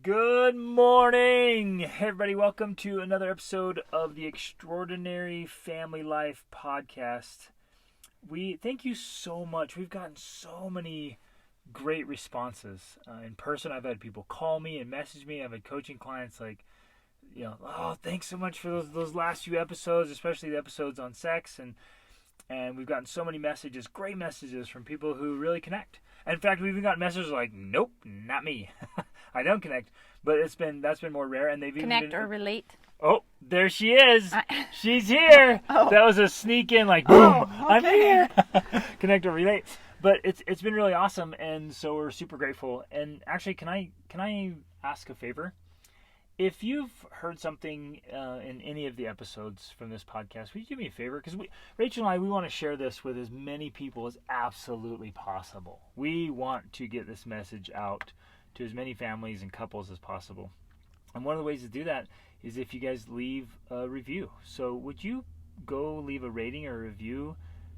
Good morning, everybody. Welcome to another episode of the Extraordinary Family Life podcast. We thank you so much. We've gotten so many great responses. In person, I've had people call me and message me. I've had coaching clients like, oh, thanks so much for those last few episodes, especially the episodes on sex. And we've gotten so many messages, great messages from people who really connect. In fact, we've even gotten messages like, nope, not me. I don't connect. But that's been more rare. And they've even connect or relate. Oh, there she is. She's here. Oh. That was a sneak in, like, boom, okay. I'm here. Connect or relate. But it's been really awesome, and so we're super grateful. And actually, can I ask a favor? If you've heard something in any of the episodes from this podcast, will you do me a favor? Because Rachel and I, we want to share this with as many people as absolutely possible. We want to get this message out to as many families and couples as possible. And one of the ways to do that is if you guys leave a review. So would you go leave a rating or a review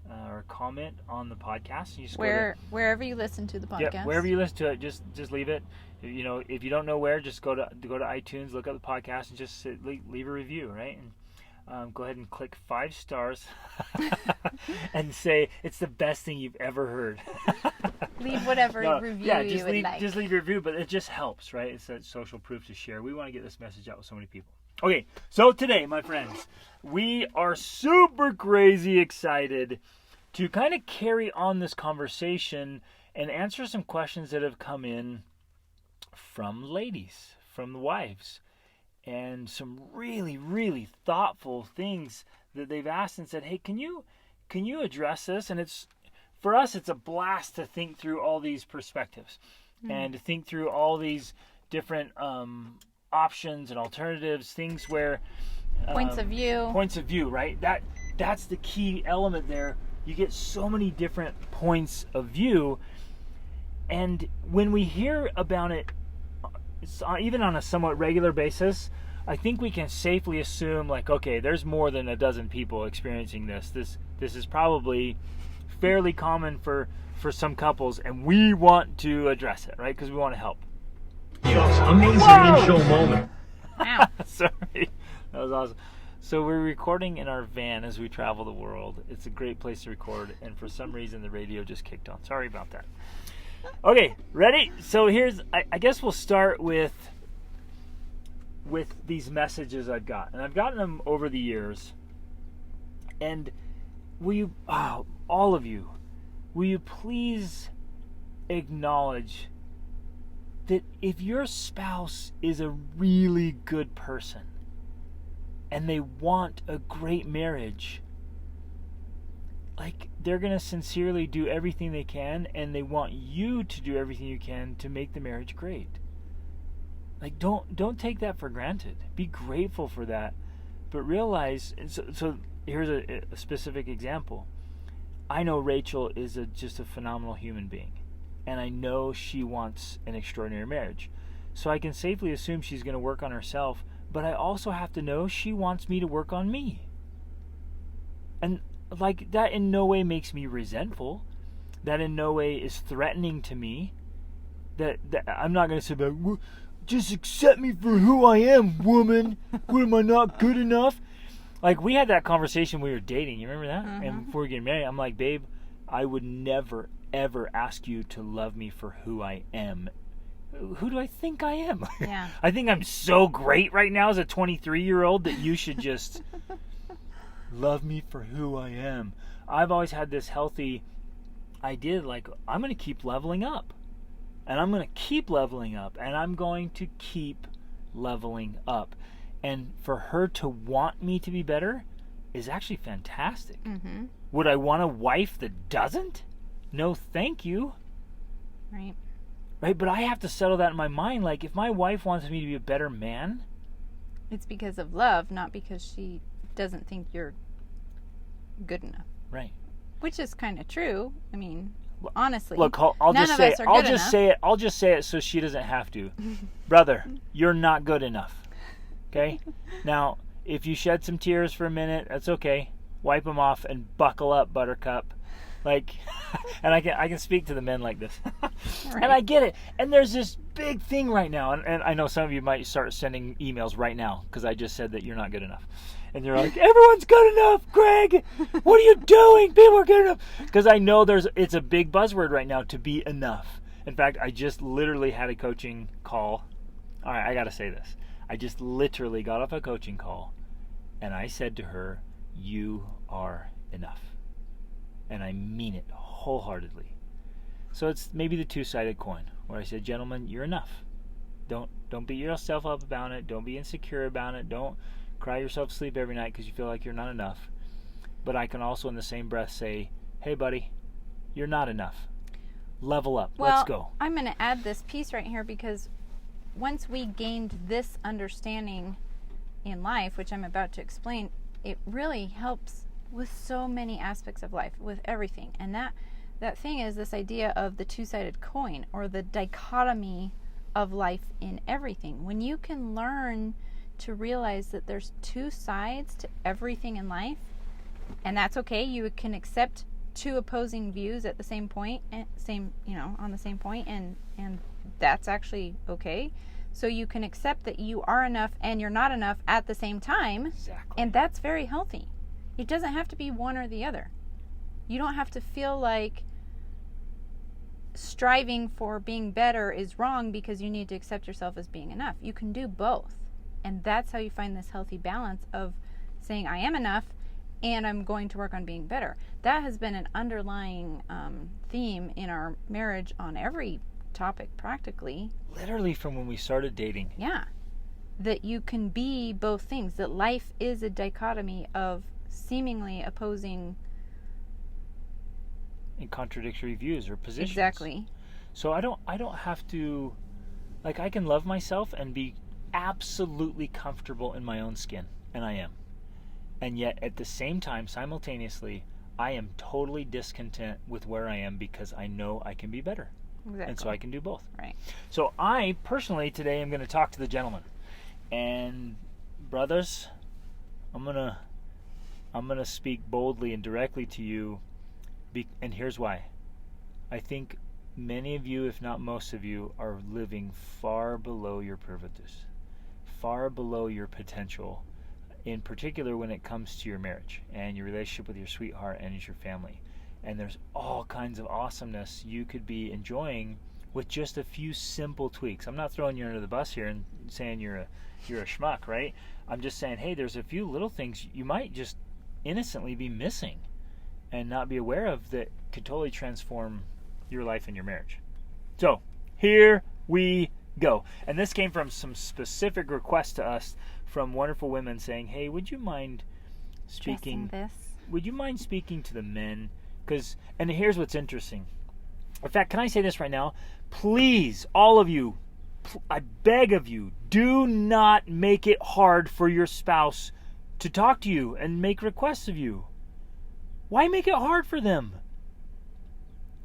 or a comment on the podcast? And you just wherever you listen to the podcast. Yeah, wherever you listen to it, just leave it. If you don't know where, just go to iTunes, look up the podcast, and just leave a review, right? And go ahead and click 5 stars and say it's the best thing you've ever heard. Leave whatever review you would like. Just leave your review, but it just helps, right? It's that social proof to share. We want to get this message out with so many people. Okay, so today, my friends, we are super crazy excited to kind of carry on this conversation and answer some questions that have come in from ladies, from the wives, and some really, really thoughtful things that they've asked and said, hey, can you address this? And for us, it's a blast to think through all these perspectives and to think through all these different options and alternatives, things where points of view, right? That's the key element there. You get so many different points of view, and when we hear about it, even on a somewhat regular basis, I think we can safely assume, like, okay, there's more than a dozen people experiencing this. This is probably fairly common for some couples, and we want to address it, right? Because we want to help. Amazing in-show moment. Wow. Sorry. That was awesome. So we're recording in our van as we travel the world. It's a great place to record, and for some reason the radio just kicked on. Sorry about that. Okay, ready? So I guess we'll start with these messages I've got. And I've gotten them over the years. And all of you, will you please acknowledge that if your spouse is a really good person and they want a great marriage, like, they're going to sincerely do everything they can, and they want you to do everything you can to make the marriage great. Like, don't take that for granted. Be grateful for that, but realize, so here's a specific example. I know Rachel is just a phenomenal human being, and I know she wants an extraordinary marriage. So I can safely assume she's going to work on herself, but I also have to know she wants me to work on me. And like, that in no way makes me resentful. That in no way is threatening to me. That I'm not going to say, just accept me for who I am, woman. What, am I not good enough? Like, we had that conversation when we were dating. You remember that? Mm-hmm. And before we get married, I'm like, babe, I would never, ever ask you to love me for who I am. Who do I think I am? Yeah. I think I'm so great right now as a 23-year-old that you should just love me for who I am. I've always had this healthy idea, like, I'm going to keep leveling up. And I'm going to keep leveling up. And I'm going to keep leveling up. And for her to want me to be better is actually fantastic. Mm-hmm. Would I want a wife that doesn't? No, thank you. Right. Right, but I have to settle that in my mind. Like, if my wife wants me to be a better man, it's because of love, not because she doesn't think you're good enough. Right. Which is kind of true. I mean, honestly, look, I'll none just of say us it. are good enough. I'll just say it so she doesn't have to. Brother, you're not good enough. Okay? Now, if you shed some tears for a minute, that's okay. Wipe them off and buckle up, Buttercup. Like, and I can speak to the men like this. Right. And I get it. And there's this big thing right now, and I know some of you might start sending emails right now because I just said that you're not good enough. And you're like, everyone's good enough, Greg. What are you doing? People are good enough. Because I know it's a big buzzword right now to be enough. In fact, I just literally had a coaching call. All right, I got to say this. I just literally got off a coaching call, and I said to her, you are enough. And I mean it wholeheartedly. So it's maybe the two-sided coin, where I said, gentlemen, you're enough. Don't beat yourself up about it. Don't be insecure about it. Don't cry yourself to sleep every night because you feel like you're not enough. But I can also in the same breath say, hey, buddy, you're not enough. Level up. Well, let's go. I'm going to add this piece right here because once we gained this understanding in life, which I'm about to explain, it really helps with so many aspects of life, with everything. And that thing is this idea of the two-sided coin, or the dichotomy of life in everything. When you can learn to realize that there's two sides to everything in life, and that's okay. You can accept two opposing views at the same point, on the same point, and that's actually okay. So you can accept that you are enough and you're not enough at the same time. Exactly. And that's very healthy. It doesn't have to be one or the other. You don't have to feel like striving for being better is wrong because you need to accept yourself as being enough. You can do both. And that's how you find this healthy balance of saying, I am enough and I'm going to work on being better. That has been an underlying theme in our marriage on every topic practically. Literally from when we started dating. Yeah. That you can be both things. That life is a dichotomy of seemingly opposing and contradictory views or positions. Exactly. So I don't have to, like, I can love myself and be absolutely comfortable in my own skin, and I am. And yet at the same time, simultaneously, I am totally discontent with where I am because I know I can be better. Exactly. And so I can do both. Right. So I personally today am going to talk to the gentleman. And brothers, I'm going to speak boldly and directly to you, and here's why. I think many of you, if not most of you, are living far below your privileges, far below your potential, in particular when it comes to your marriage and your relationship with your sweetheart and your family. And there's all kinds of awesomeness you could be enjoying with just a few simple tweaks. I'm not throwing you under the bus here and saying you're a schmuck, right? I'm just saying, hey, there's a few little things you might just innocently be missing and not be aware of that could totally transform your life and your marriage. So here we go. And this came from some specific requests to us from wonderful women saying, hey, would you mind speaking to the men? And here's what's interesting. In fact, can I say this right now? Please, all of you, I beg of you, do not make it hard for your spouse to talk to you and make requests of you. Why make it hard for them?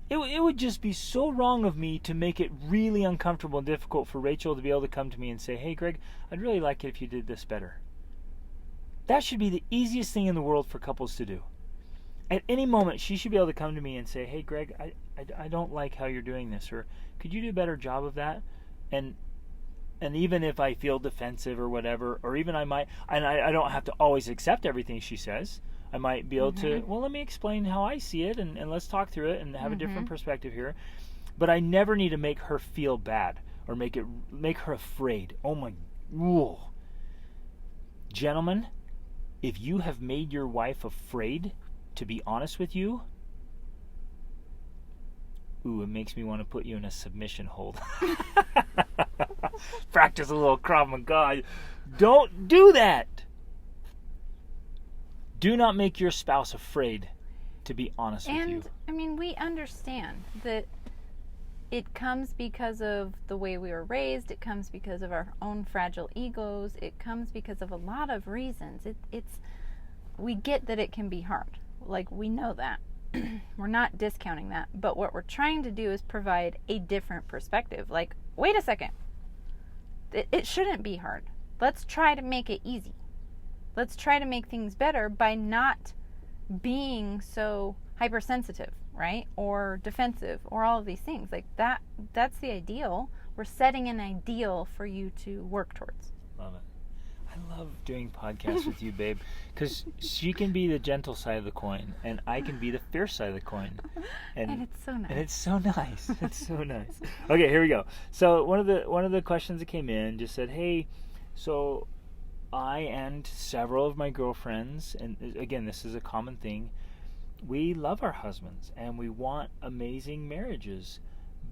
It would just be so wrong of me to make it really uncomfortable and difficult for Rachel to be able to come to me and say, hey, Greg, I'd really like it if you did this better. That should be the easiest thing in the world for couples to do. At any moment, she should be able to come to me and say, hey, Greg, I don't like how you're doing this, or could you do a better job of that? And even if I feel defensive or whatever, or even I might, and I don't have to always accept everything she says, I might be able to, well, let me explain how I see it, and let's talk through it and have a different perspective here. But I never need to make her feel bad or make her afraid. Oh my, ooh. Gentlemen, if you have made your wife afraid to be honest with you, it makes me want to put you in a submission hold. Practice a little Krav Maga. Don't do that. Do not make your spouse afraid to be honest with you. And, I mean, we understand that it comes because of the way we were raised. It comes because of our own fragile egos. It comes because of a lot of reasons. We get that it can be hard. Like, we know that. We're not discounting that. But what we're trying to do is provide a different perspective. Like, wait a second. It shouldn't be hard. Let's try to make it easy. Let's try to make things better by not being so hypersensitive. right? Or defensive, or all of these things. Like that's the ideal. We're setting an ideal for you to work towards. Love it. I love doing podcasts with you, babe, because she can be the gentle side of the coin, and I can be the fierce side of the coin. And it's so nice. And it's so nice. It's so nice. Okay, here we go. So one of the questions that came in just said, hey, so I and several of my girlfriends, and again, this is a common thing, we love our husbands and we want amazing marriages,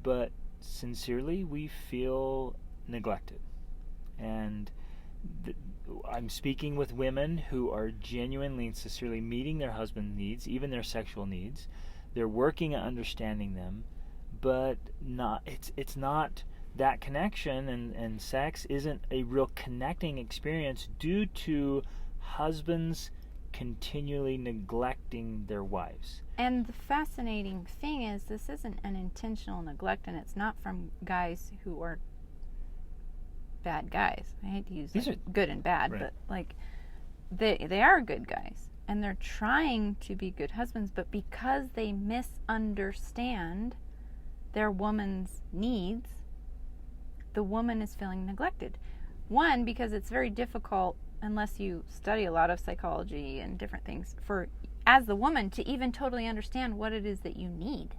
but sincerely we feel neglected. And I'm speaking with women who are genuinely and sincerely meeting their husband's needs, even their sexual needs. They're working at understanding them, but it's not that connection, and sex isn't a real connecting experience due to husbands continually neglecting their wives. And the fascinating thing is, this isn't an intentional neglect, and it's not from guys who are bad guys. I hate to use good and bad, right. But they are good guys, and they're trying to be good husbands, but because they misunderstand their woman's needs, the woman is feeling neglected. One, because it's very difficult, unless you study a lot of psychology and different things, for as the woman to even totally understand what it is that you need,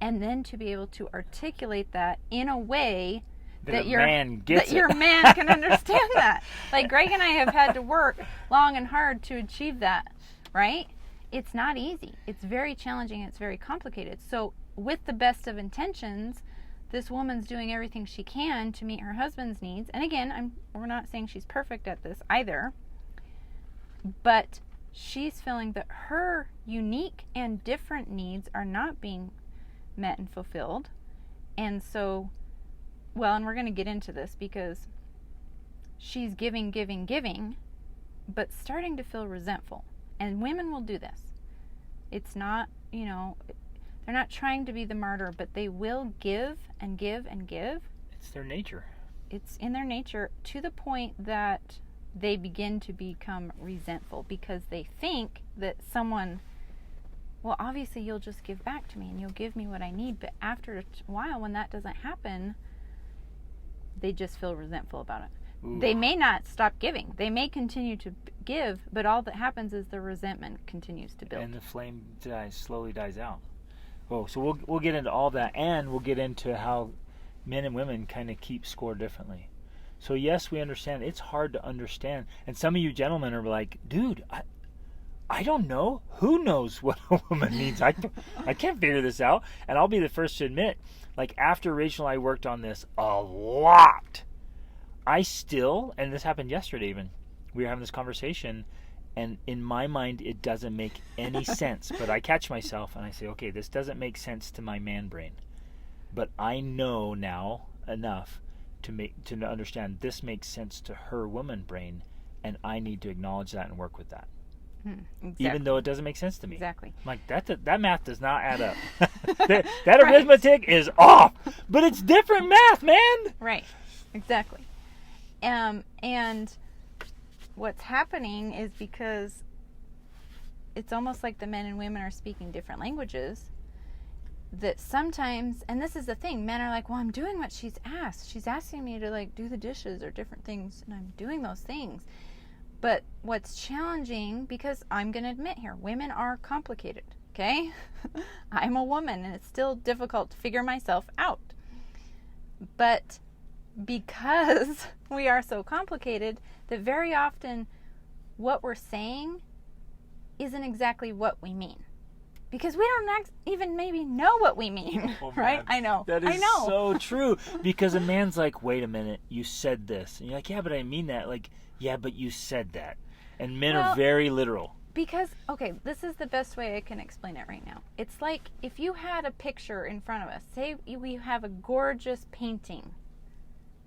and then to be able to articulate that in a way that your man can understand that. Like Greg and I have had to work long and hard to achieve that, right? It's not easy. It's very challenging. It's very complicated. So with the best of intentions, this woman's doing everything she can to meet her husband's needs. And again, we're not saying she's perfect at this either, but she's feeling that her unique and different needs are not being met and fulfilled. And so, and we're going to get into this, because she's giving, but starting to feel resentful. And women will do this. It's not, they're not trying to be the martyr, but they will give and give and give. It's their nature. It's in their nature, to the point that they begin to become resentful, because they think that someone, obviously you'll just give back to me and you'll give me what I need. But after a while, when that doesn't happen, they just feel resentful about it. Ooh. They may not stop giving. They may continue to give, but all that happens is the resentment continues to build. And the flame slowly dies out. Oh, so we'll get into all that, and we'll get into how men and women kind of keep score differently. So yes, we understand. It's hard to understand. And some of you gentlemen are like, dude, I don't know. Who knows what a woman needs? I can't figure this out. And I'll be the first to admit, like after Rachel and I worked on this a lot, I still, and this happened yesterday even, we were having this conversation, and in my mind it doesn't make any sense. But I catch myself and I say, okay, this doesn't make sense to my man brain. But I know now enough to understand this makes sense to her woman brain, and I need to acknowledge that and work with that. Exactly. Even though it doesn't make sense to me. Exactly. I'm like, that math does not add up. that arithmetic is off. But it's different math, man. Right. Exactly. And what's happening is, because it's almost like the men and women are speaking different languages, that sometimes, and this is the thing, men are like, I'm doing what she's asked. She's asking me to do the dishes or different things, and I'm doing those things. But what's challenging, because I'm going to admit here, women are complicated, okay? I'm a woman, and it's still difficult to figure myself out. But because we are so complicated, that very often what we're saying isn't exactly what we mean. Because we don't even maybe know what we mean, right? I know. That is so true. Because a man's like, wait a minute, you said this. And you're like, yeah, but I mean that. Like, yeah, but you said that. And men are very literal. Because, okay, this is the best way I can explain it right now. It's like if you had a picture in front of us. Say we have a gorgeous painting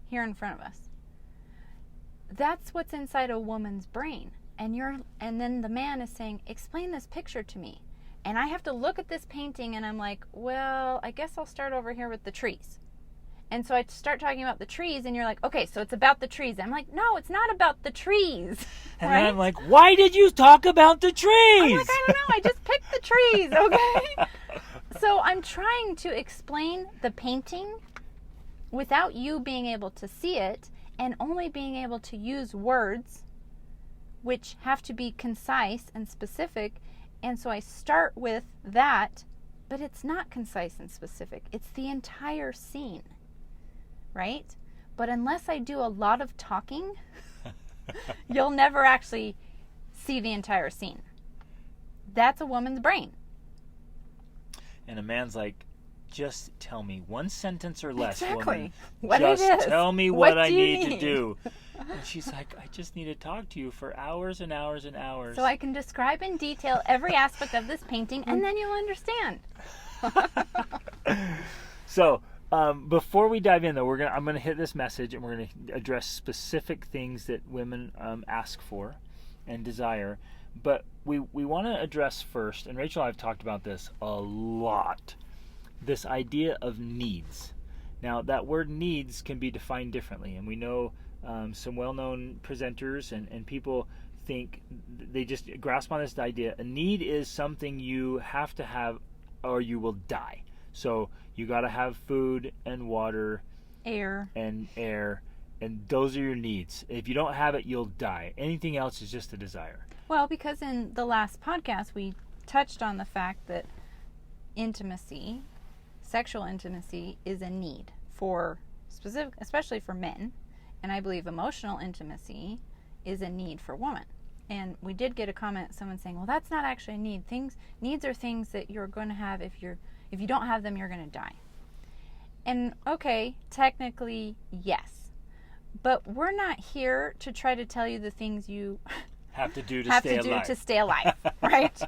here in front of us. That's what's inside a woman's brain. And then the man is saying, explain this picture to me. And I have to look at this painting, and I'm like, I guess I'll start over here with the trees. And so I start talking about the trees, and you're like, okay, so it's about the trees. And I'm like, no, it's not about the trees. And right? I'm like, why did you talk about the trees? I'm like, I don't know, I just picked the trees, okay? So I'm trying to explain the painting without you being able to see it and only being able to use words which have to be concise and specific. And so I start with that, but it's not concise and specific. It's the entire scene, right? But unless I do a lot of talking, you'll never actually see the entire scene. That's a woman's brain. And a man's like, just tell me one sentence or less, Exactly. woman. What just it is. tell me What what I do you need to need? do. And she's like, I just need to talk to you for hours and hours and hours. So I can describe in detail every aspect of this painting, and then you'll understand. So, before we dive in, though, I'm gonna hit this message, and we're gonna address specific things that women ask for and desire. But we want to address first, and Rachel and I have talked about this a lot, this idea of needs. Now, that word needs can be defined differently, and we know some well-known presenters and people think, they just grasp on this idea. A need is something you have to have or you will die. So you got to have food and water, Air. and air, and those are your needs. If you don't have it, you'll die. Anything else is just a desire. Well, because in the last podcast we touched on the fact that intimacy, sexual intimacy, is a need for specific, especially for men, and I believe emotional intimacy is a need for women. And we did get a comment, someone saying, "Well, that's not actually a need. Needs are things that you're going to have if you don't have them, you're going to die." And okay, technically, yes, but we're not here to try to tell you the things you Have to do to have stay to do alive. to stay alive, right?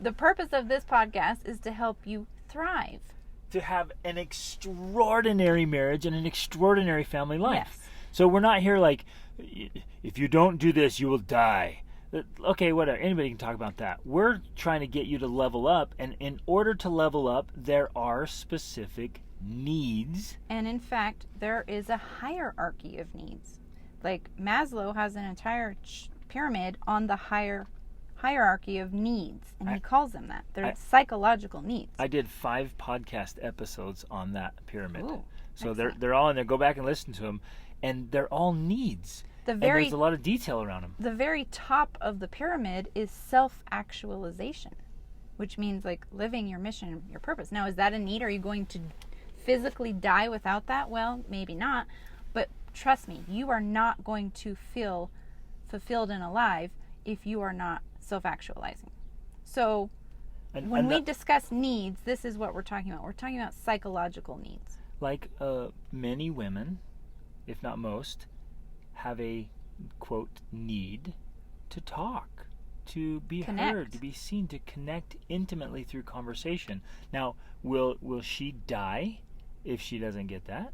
The purpose of this podcast is to help you thrive. To have an extraordinary marriage and an extraordinary family life. Yes. So we're not here like, if you don't do this, you will die. Okay, whatever. Anybody can talk about that. We're trying to get you to level up, and in order to level up, there are specific needs. And in fact, there is a hierarchy of needs. Like Maslow has an entire pyramid on the hierarchy of needs, and he calls them that. They're psychological needs. I did 5 podcast episodes on that pyramid. Ooh, so excellent. they're all in there. Go back and listen to them, and they're all needs. And there's a lot of detail around them. The very top of the pyramid is self-actualization, which means like living your mission, your purpose. Now, is that a need? Are you going to physically die without that? Well, maybe not. But trust me, you are not going to feel fulfilled and alive if you are not self-actualizing. So when we discuss needs, this is what we're talking about. We're talking about psychological needs. Like many women, if not most, have a, quote, need to talk, to be heard, to be seen, to connect intimately through conversation. Now, will she die if she doesn't get that?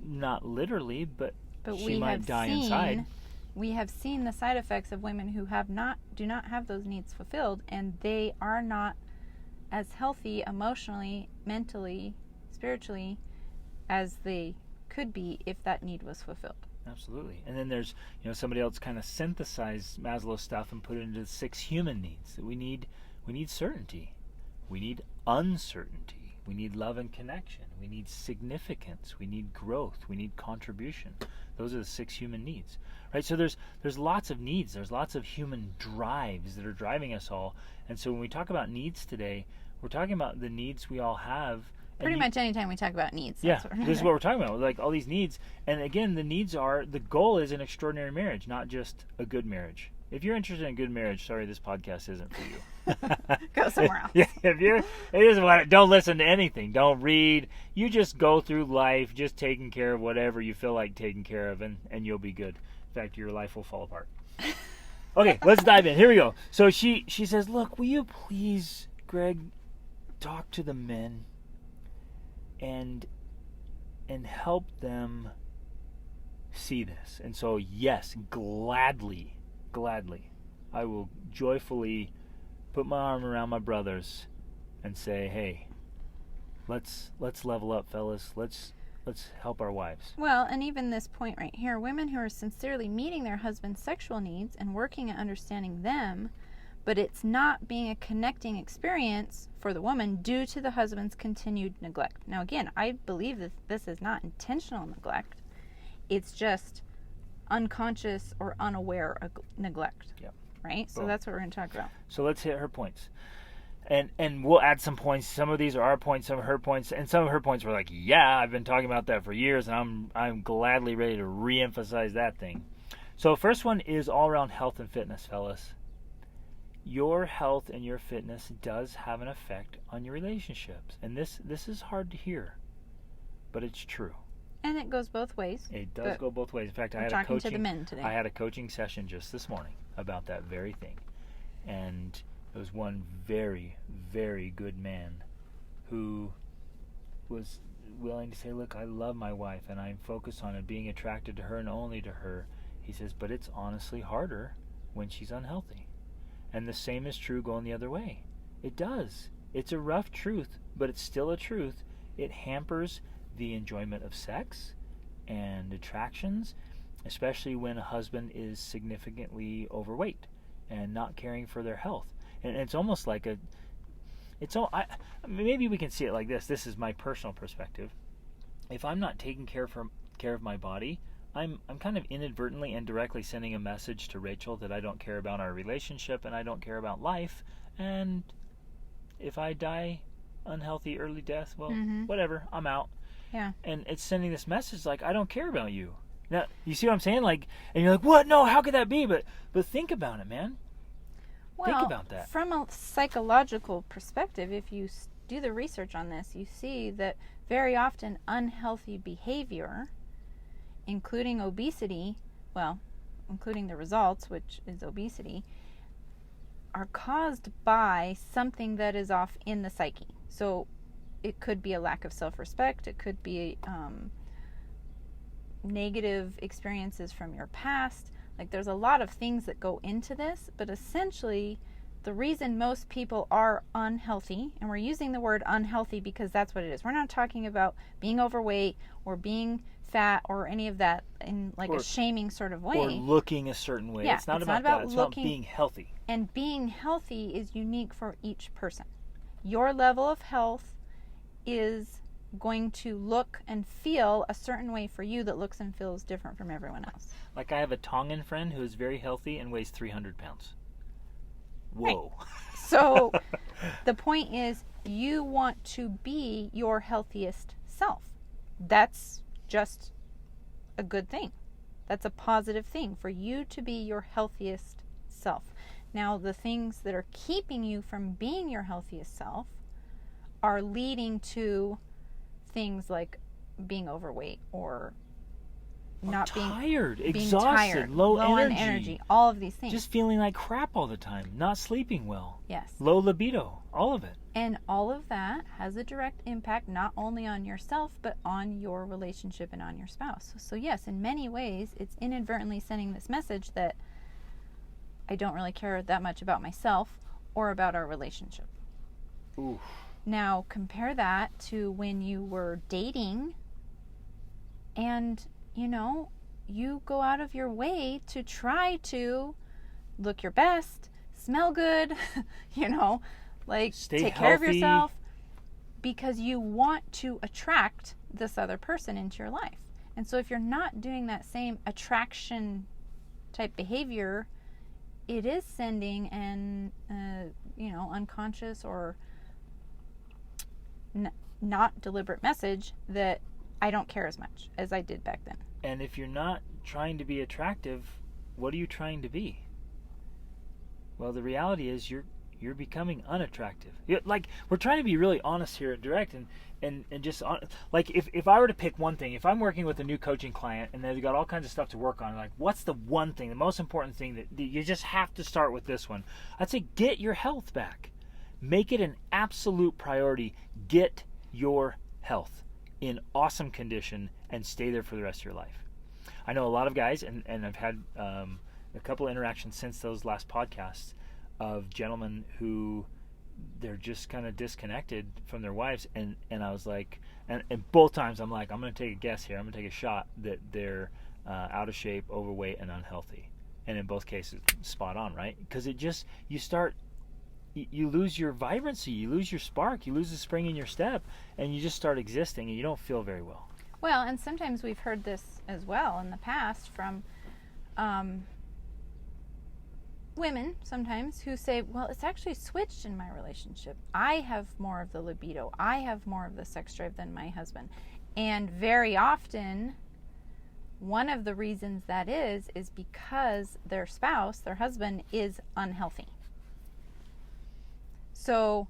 Not literally, but she might die inside. We have seen the side effects of women who do not have those needs fulfilled, and they are not as healthy emotionally, mentally, spiritually as they could be if that need was fulfilled. Absolutely. And then there's, somebody else kind of synthesized Maslow's stuff and put it into the 6 human needs. That we need certainty. We need uncertainty. We need love and connection. We need significance. We need growth. We need contribution. Those are the 6 human needs. Right? So there's lots of needs. There's lots of human drives that are driving us all. And so when we talk about needs today, we're talking about the needs we all have. Pretty much anytime we talk about needs. Yeah, this is what we're talking about. Like all these needs. And again, the goal is an extraordinary marriage, not just a good marriage. If you're interested in a good marriage, sorry, this podcast isn't for you. Go somewhere else. Yeah, don't listen to anything. Don't read. You just go through life just taking care of whatever you feel like taking care of, and you'll be good. In fact, your life will fall apart. Okay, let's dive in. Here we go. So she says, look, will you please, Greg, talk to the men and help them see this. And so, yes, gladly, I will joyfully put my arm around my brothers and say, hey, let's level up, fellas. Let's help our wives. Well, and even this point right here, women who are sincerely meeting their husband's sexual needs and working at understanding them, but it's not being a connecting experience for the woman due to the husband's continued neglect. Now, again, I believe that this is not intentional neglect. It's just unconscious or unaware neglect. Yep. Right? So Boom. that's what we're going to talk about. So let's hit her points. And we'll add some points. Some of these are our points, some of her points, and some of her points were like, yeah, I've been talking about that for years, and I'm gladly ready to re-emphasize that thing. So first one is all around health and fitness, fellas. Your health and your fitness does have an effect on your relationships. And this is hard to hear, but it's true. And it goes both ways. It does go both ways. In fact, I had a coaching session just this morning about that very thing. And there was one very, very good man who was willing to say, look, I love my wife and I'm focused on it, being attracted to her and only to her. He says, but it's honestly harder when she's unhealthy. And the same is true going the other way. It does. It's a rough truth, but it's still a truth. It hampers the enjoyment of sex and attractions, especially when a husband is significantly overweight and not caring for their health. And it's almost like maybe we can see it like this. This is my personal perspective. If I'm not taking care of my body, I'm kind of inadvertently and directly sending a message to Rachel that I don't care about our relationship and I don't care about life. And if I die unhealthy early death, well, whatever, I'm out. Yeah. And it's sending this message like, I don't care about you. Now, you see what I'm saying? Like, and you're like, what? No, how could that be? But think about it, man. Well, think about that. From a psychological perspective, if you do the research on this, you see that very often unhealthy behavior, including obesity, including the results, which is obesity, are caused by something that is off in the psyche. So it could be a lack of self-respect. It could be negative experiences from your past. Like, there's a lot of things that go into this, but essentially the reason most people are unhealthy, and we're using the word unhealthy because that's what it is. We're not talking about being overweight or being fat or any of that in like a shaming sort of way. Or looking a certain way. Yeah, it's not about that. It's about being healthy. And being healthy is unique for each person. Your level of health is going to look and feel a certain way for you that looks and feels different from everyone else. Like, I have a Tongan friend who is very healthy and weighs 300 pounds. Whoa. Right. So the point is, you want to be your healthiest self. That's just a good thing. That's a positive thing for you to be your healthiest self. Now, the things that are keeping you from being your healthiest self are leading to things like being overweight or not tired, being exhausted, tired, low on energy, energy, all of these things. just feeling like crap all the time, not sleeping well. Yes. Low libido, all of it. And all of that has a direct impact not only on yourself, but on your relationship and on your spouse. So yes, in many ways, it's inadvertently sending this message that I don't really care that much about myself or about our relationship. Oof. Now, compare that to when you were dating and, you go out of your way to try to look your best, smell good, Stay take care of healthy. yourself because you want to attract this other person into your life. And so if you're not doing that same attraction type behavior, it is sending an, unconscious or not deliberate message that I don't care as much as I did back then. And if you're not trying to be attractive, what are you trying to be? Well, the reality is you're becoming unattractive. We're trying to be really honest here and direct and just like if I were to pick one thing, if I'm working with a new coaching client and they've got all kinds of stuff to work on, like, what's the one thing, the most important thing that you just have to start with this one? I'd say get your health back. Make it an absolute priority. Get your health in awesome condition and stay there for the rest of your life. I know a lot of guys, and I've had a couple of interactions since those last podcasts of gentlemen who they're just kind of disconnected from their wives, and I was like, and both times I'm like, I'm going to take a guess here, I'm going to take a shot that they're out of shape, overweight, and unhealthy. And in both cases, spot on, right? Because you lose your vibrancy, you lose your spark, you lose the spring in your step, and you just start existing, and you don't feel very well. Well, and sometimes we've heard this as well in the past from women sometimes who say, well, it's actually switched in my relationship. I have more of the libido. I have more of the sex drive than my husband. And very often, one of the reasons that is because their spouse, their husband, is unhealthy. So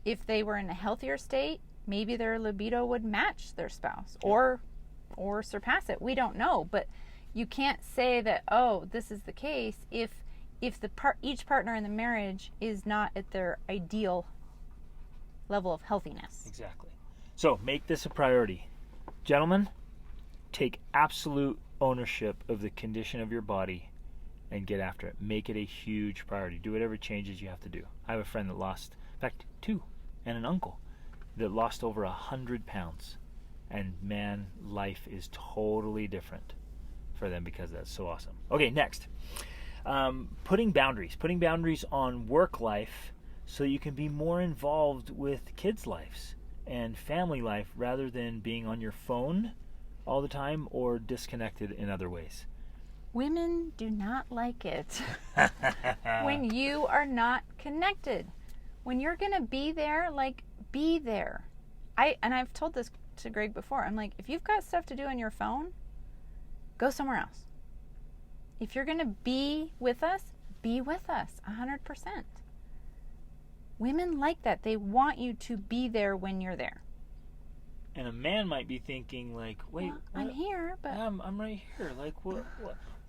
if they were in a healthier state, maybe their libido would match their spouse or surpass it. We don't know, but you can't say that, oh, this is the case if each partner in the marriage is not at their ideal level of healthiness. Exactly. So make this a priority. Gentlemen, take absolute ownership of the condition of your body and get after it. Make it a huge priority. Do whatever changes you have to do. I have a friend that lost, in fact, 2, and an uncle that lost over 100 pounds. And man, life is totally different for them because that's so awesome. Okay, next. Putting boundaries on work life so you can be more involved with kids' lives and family life rather than being on your phone all the time or disconnected in other ways. Women do not like it when you are not connected. When you're going to be there, be there. I've told this to Greg before. I'm like, if you've got stuff to do on your phone, go somewhere else. If you're going to be with us 100%. Women like that. They want you to be there when you're there. And a man might be thinking like, wait, well, I'm here, but I'm right here. Like, what?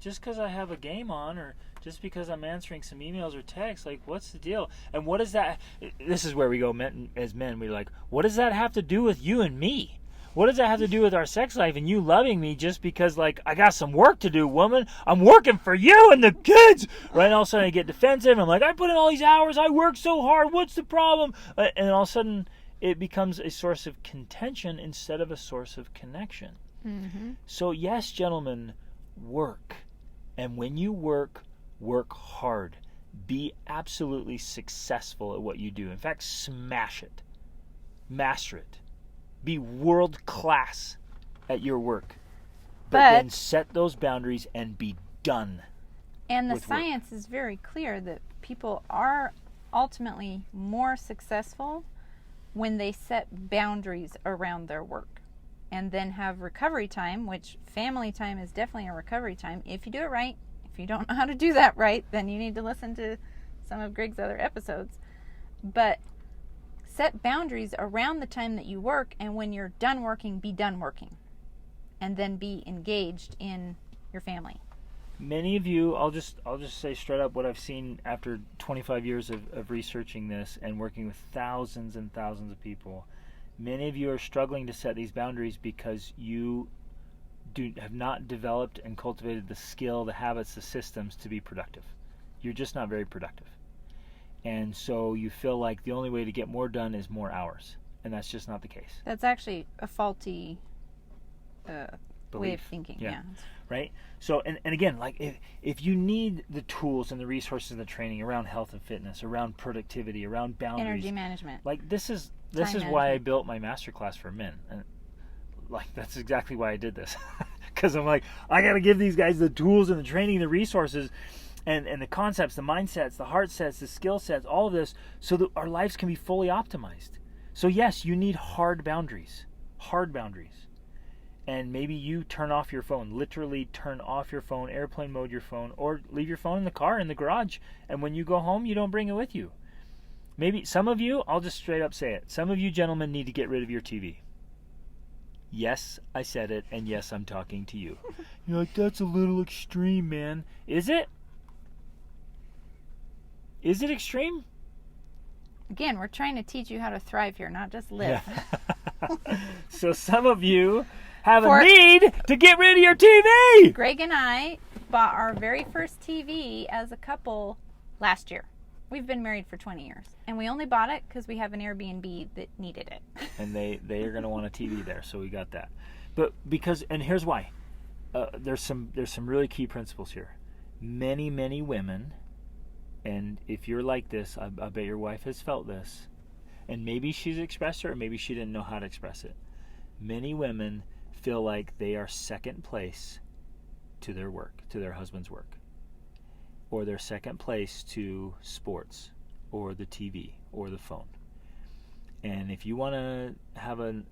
Just because I have a game on, or just because I'm answering some emails or texts, like, what's the deal? And what does that? This is where we go as men. We're like, what does that have to do with you and me? What does that have to do with our sex life and you loving me just because, like, I got some work to do, woman? I'm working for you and the kids, right? And all of a sudden I get defensive. I'm like, I put in all these hours. I work so hard. What's the problem? And all of a sudden it becomes a source of contention instead of a source of connection. Mm-hmm. So yes, gentlemen, work. And when you work hard. Be absolutely successful at what you do. In fact, smash it. Master it. Be world class at your work. But then set those boundaries and be done. And the science is very clear that people are ultimately more successful when they set boundaries around their work and then have recovery time, which family time is definitely a recovery time if you do it right. If you don't know how to do that right, then you need to listen to some of Greg's other episodes. But set boundaries around the time that you work, and when you're done working, be done working. And then be engaged in your family. Many of you, I'll just say straight up what I've seen after 25 years of researching this and working with thousands and thousands of people. Many of you are struggling to set these boundaries because you have not developed and cultivated the skill, the habits, the systems to be productive. You're just not very productive. And so you feel like the only way to get more done is more hours. And that's just not the case. That's actually a faulty way of thinking. Yeah. Right? So, and again, like if you need the tools and the resources and the training around health and fitness, around productivity, around boundaries. Energy management. Like this is why I built my masterclass for men. And like that's exactly why I did this. Because I'm like, I got to give these guys the tools and the training and the resources and the concepts, the mindsets, the heart sets, the skill sets, all of this, so that our lives can be fully optimized. So yes, you need hard boundaries. And maybe you turn off your phone, literally turn off your phone, airplane mode your phone, or leave your phone in the car, in the garage. And when you go home, you don't bring it with you. Maybe some of you, I'll just straight up say it, some of you gentlemen need to get rid of your TV. Yes, I said it, and yes, I'm talking to you. You're like, that's a little extreme, man. Is it? Is it extreme? Again, we're trying to teach you how to thrive here, not just live. Yeah. So some of you have a need to get rid of your TV. Greg and I bought our very first TV as a couple last year. We've been married for 20 years. And we only bought it because we have an Airbnb that needed it. And they are going to want a TV there, so we got that. But and here's why. there's some really key principles here. Many women, and if you're like this, I bet your wife has felt this, and maybe she's expressed it, or maybe she didn't know how to express it. Many women feel like they are second place to their work, to their husband's work, or they're second place to sports, or the TV, or the phone. And if you want to have a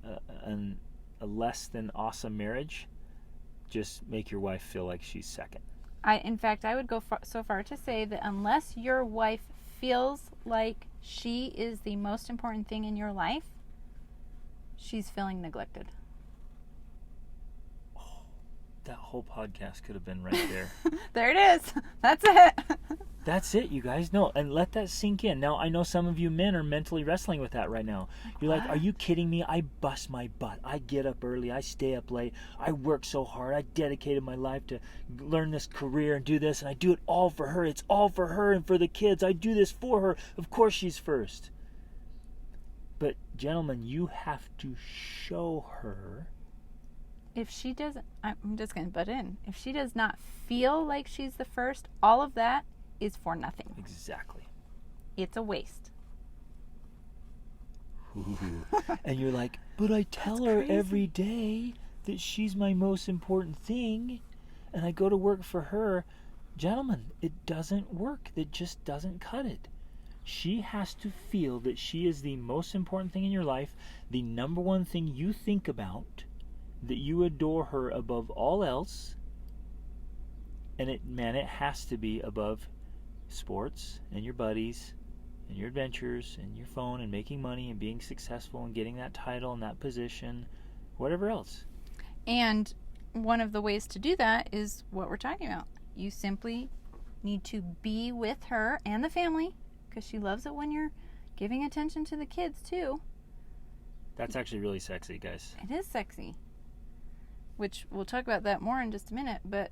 less than awesome marriage, just make your wife feel like she's second. In fact, I would go so far to say that unless your wife feels like she is the most important thing in your life, she's feeling neglected. Oh, that whole podcast could have been right there. There it is. That's it. That's it, you guys. No, and let that sink in. Now, I know some of you men are mentally wrestling with that right now. You're like, are you kidding me? I bust my butt. I get up early. I stay up late. I work so hard. I dedicated my life to learn this career and do this, and I do it all for her. It's all for her and for the kids. I do this for her. Of course she's first. But, gentlemen, you have to show her. If she doesn't, I'm just going to butt in. If she does not feel like she's the first, all of that is for nothing. Exactly. It's a waste. Ooh. And you're like, but I tell her every day that she's my most important thing, and I go to work for her. Gentlemen, it doesn't work. It just doesn't cut it. She has to feel that she is the most important thing in your life, the number one thing you think about, that you adore her above all else, and it has to be above sports and your buddies and your adventures and your phone and making money and being successful and getting that title and that position, whatever else. And one of the ways to do that is what we're talking about. You simply need to be with her and the family, because she loves it when you're giving attention to the kids too. That's actually really sexy, guys. It is sexy, which we'll talk about that more in just a minute, but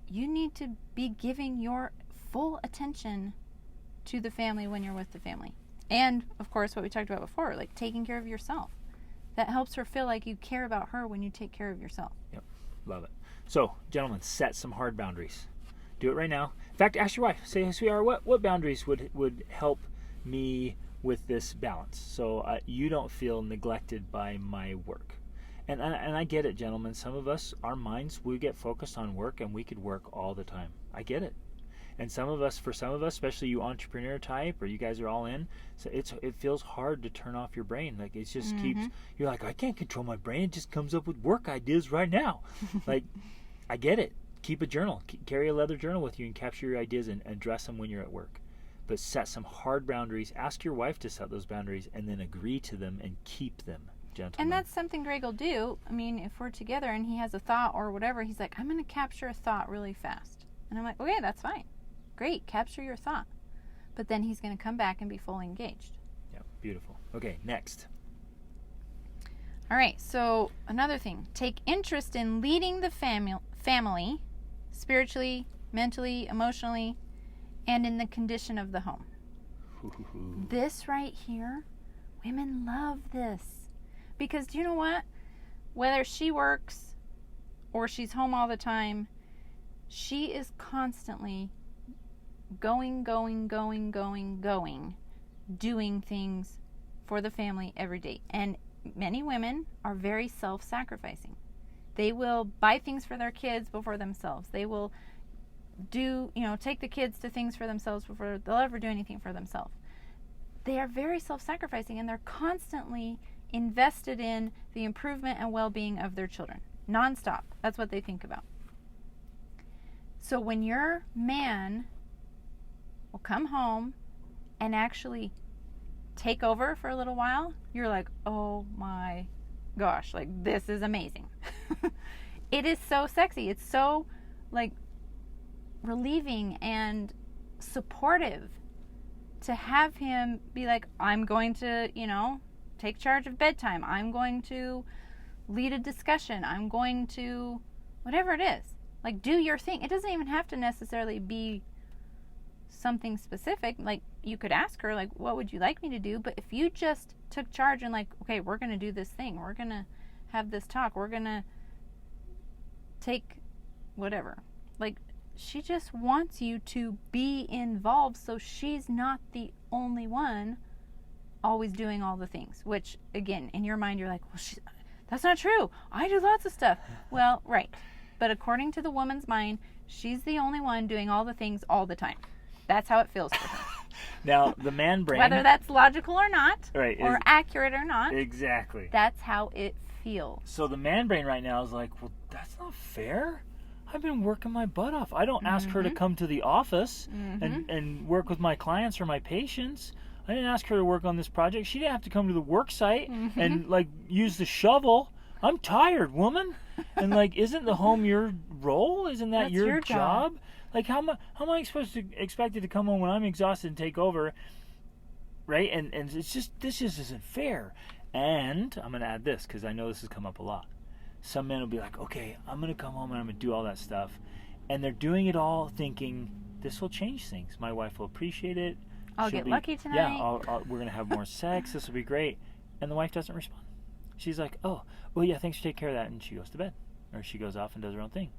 you need to be giving your full attention to the family when you're with the family. And, of course, what we talked about before, like taking care of yourself. That helps her feel like you care about her when you take care of yourself. Yep, love it. So, gentlemen, set some hard boundaries. Do it right now. In fact, ask your wife. Say, sweetheart, what boundaries would help me with this balance so you don't feel neglected by my work? And I get it, gentlemen. Some of us, our minds, we get focused on work, and we could work all the time. I get it. And for some of us, especially you entrepreneur type, or you guys are all in, so it feels hard to turn off your brain. Like it just keeps, you're like, I can't control my brain. It just comes up with work ideas right now. Like, I get it. Keep a journal. Carry a leather journal with you and capture your ideas and address them when you're at work. But set some hard boundaries. Ask your wife to set those boundaries and then agree to them and keep them, gentlemen. And that's something Greg will do. I mean, if we're together and he has a thought or whatever, he's like, I'm going to capture a thought really fast. And I'm like, okay, that's fine. Great, capture your thought. But then he's going to come back and be fully engaged. Yeah, beautiful. Okay, next. All right, so another thing. Take interest in leading the family spiritually, mentally, emotionally, and in the condition of the home. This right here, women love this. Because do you know what? Whether she works or she's home all the time, she is constantly going, doing things for the family every day. And many women are very self-sacrificing. They will buy things for their kids before themselves. They will take the kids to things for themselves before they'll ever do anything for themselves. They are very self-sacrificing, and they're constantly invested in the improvement and well-being of their children. Non-stop. That's what they think about. So when your man will come home and actually take over for a little while, you're like, oh my gosh, like this is amazing. It is so sexy. It's so like relieving and supportive to have him be like, I'm going to, take charge of bedtime. I'm going to lead a discussion. I'm going to whatever it is. Like, do your thing. It doesn't even have to necessarily be something specific. Like, you could ask her, like, what would you like me to do? But if you just took charge and like, okay, we're going to do this thing. We're going to have this talk. We're going to take whatever. Like, she just wants you to be involved so she's not the only one always doing all the things. Which, again, in your mind, you're like, well, that's not true. I do lots of stuff. Well, right. But according to the woman's mind, she's the only one doing all the things all the time. That's how it feels for her. Now, the man brain... Whether that's logical or not, right, or accurate or not. Exactly. That's how it feels. So the man brain right now is like, well, that's not fair. I've been working my butt off. I don't ask her to come to the office and work with my clients or my patients. I didn't ask her to work on this project. She didn't have to come to the work site and, like, use the shovel. I'm tired, woman. And, like, isn't the home your role? Isn't that your job? Like, how am I expected to come home when I'm exhausted and take over? Right? And it's just, this just isn't fair. And I'm going to add this because I know this has come up a lot. Some men will be like, okay, I'm going to come home and I'm going to do all that stuff. And they're doing it all thinking, this will change things. My wife will appreciate it. I'll get lucky tonight. Yeah, we're going to have more sex. This will be great. And the wife doesn't respond. She's like, oh, well, yeah, thanks for taking care of that. And she goes to bed. Or she goes off and does her own thing.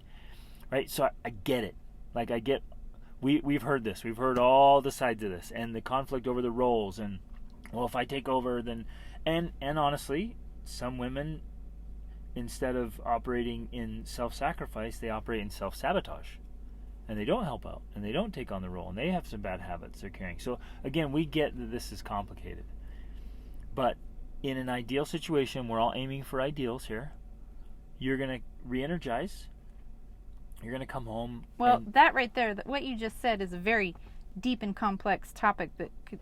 Right? So I get it. Like, I get, we've heard this. We've heard all the sides of this. And the conflict over the roles. And, well, if I take over, then... And honestly, some women, instead of operating in self-sacrifice, they operate in self-sabotage. And they don't help out. And they don't take on the role. And they have some bad habits they're carrying. So, again, we get that this is complicated. But in an ideal situation, we're all aiming for ideals here. You're going to re-energize. You're going to come home. Well, that right there, what you just said is a very deep and complex topic that could